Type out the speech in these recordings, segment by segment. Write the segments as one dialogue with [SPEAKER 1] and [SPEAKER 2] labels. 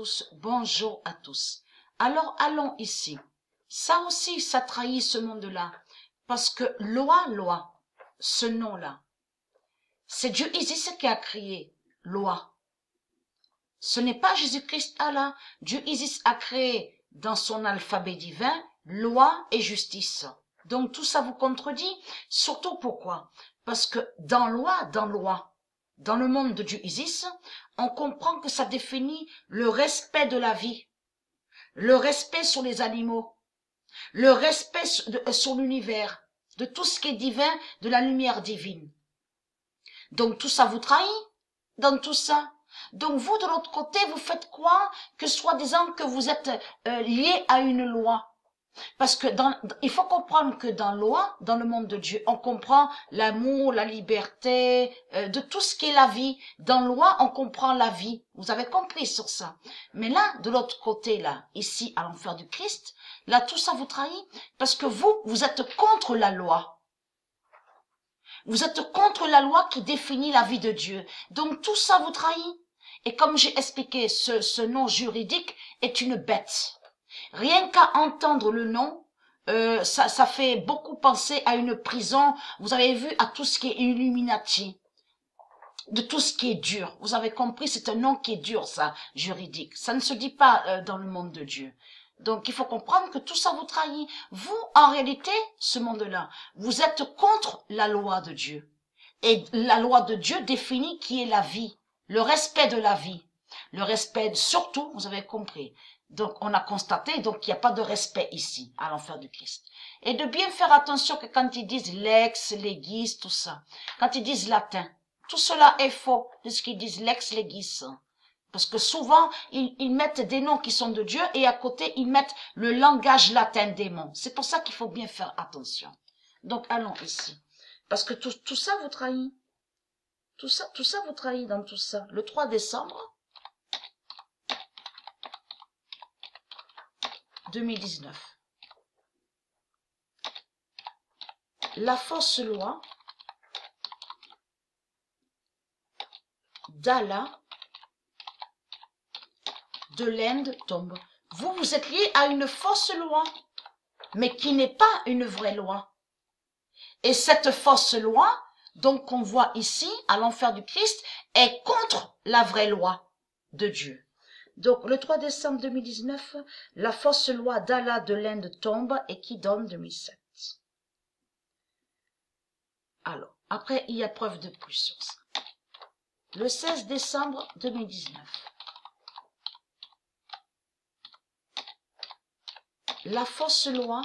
[SPEAKER 1] tous, bonjour à tous. Alors allons ici. Ça aussi, ça trahit ce monde-là. Parce que loi, ce nom-là, c'est Dieu Isis qui a créé loi. Ce n'est pas Jésus-Christ Allah. Dieu Isis a créé dans son alphabet divin loi et justice. Donc tout ça vous contredit. Surtout pourquoi? Parce que dans loi, dans le monde de Dieu Isis, on comprend que ça définit le respect de la vie, le respect sur les animaux, le respect sur l'univers, de tout ce qui est divin, de la lumière divine. Donc tout ça vous trahit dans tout ça. Donc vous, de l'autre côté, vous faites quoi? Que soi-disant que vous êtes lié à une loi. Parce que il faut comprendre que dans loi, dans le monde de Dieu, on comprend l'amour, la liberté, de tout ce qui est la vie. Dans loi, on comprend la vie. Vous avez compris sur ça. Mais là, de l'autre côté, là, ici, à l'enfer du Christ, là, tout ça vous trahit. Parce que vous êtes contre la loi. Vous êtes contre la loi qui définit la vie de Dieu. Donc tout ça vous trahit. Et comme j'ai expliqué, ce nom juridique est une bête. Rien qu'à entendre le nom, ça fait beaucoup penser à une prison. Vous avez vu, à tout ce qui est Illuminati, de tout ce qui est dur. Vous avez compris, c'est un nom qui est dur, ça, juridique. Ça ne se dit pas dans le monde de Dieu. Donc, il faut comprendre que tout ça vous trahit. Vous, en réalité, ce monde-là, vous êtes contre la loi de Dieu. Et la loi de Dieu définit qui est la vie, le respect de la vie. Le respect, surtout, vous avez compris. Donc, on a constaté donc qu'il n'y a pas de respect ici, à l'enfer du Christ. Et de bien faire attention que quand ils disent lex, legis, tout ça, quand ils disent latin, tout cela est faux de ce qu'ils disent lex, legis. Parce que souvent, ils mettent des noms qui sont de Dieu et à côté, ils mettent le langage latin démon. C'est pour ça qu'il faut bien faire attention. Donc, allons ici. Parce que tout ça vous trahit. Tout ça vous trahit dans tout ça. Le 3 décembre 2019. La fausse loi d'Allah de l'Inde tombe. Vous êtes lié à une fausse loi, mais qui n'est pas une vraie loi. Et cette fausse loi, donc qu'on voit ici, à l'enfer du Christ, est contre la vraie loi de Dieu. Donc, le 3 décembre 2019, la fausse loi d'Allah de l'Inde tombe et qui donne 2007. Alors, après, il y a preuve de plus sur ça. Le 16 décembre 2019. La fausse loi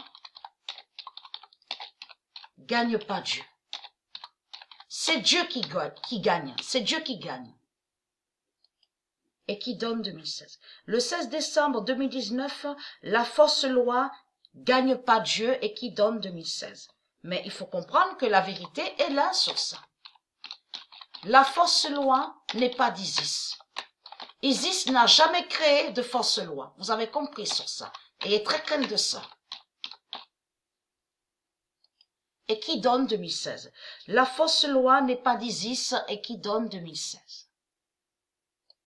[SPEAKER 1] gagne pas Dieu. C'est Dieu qui gagne. C'est Dieu qui gagne. Et qui donne 2016. Le 16 décembre 2019, la fausse loi gagne pas Dieu et qui donne 2016. Mais il faut comprendre que la vérité est là sur ça. La fausse loi n'est pas d'Isis. Isis n'a jamais créé de fausse loi. Vous avez compris sur ça. Et est très crainte de ça. Et qui donne 2016. La fausse loi n'est pas d'Isis et qui donne 2016.